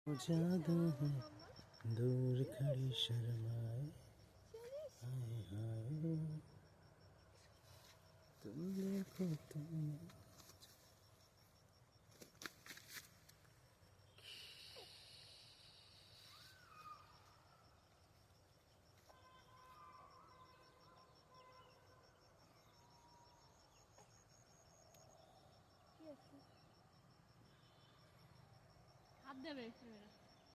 जादू है दूर खड़ी शर्माए हाय हाय तुम देखो तुम হাত দেবে ক্যামেরা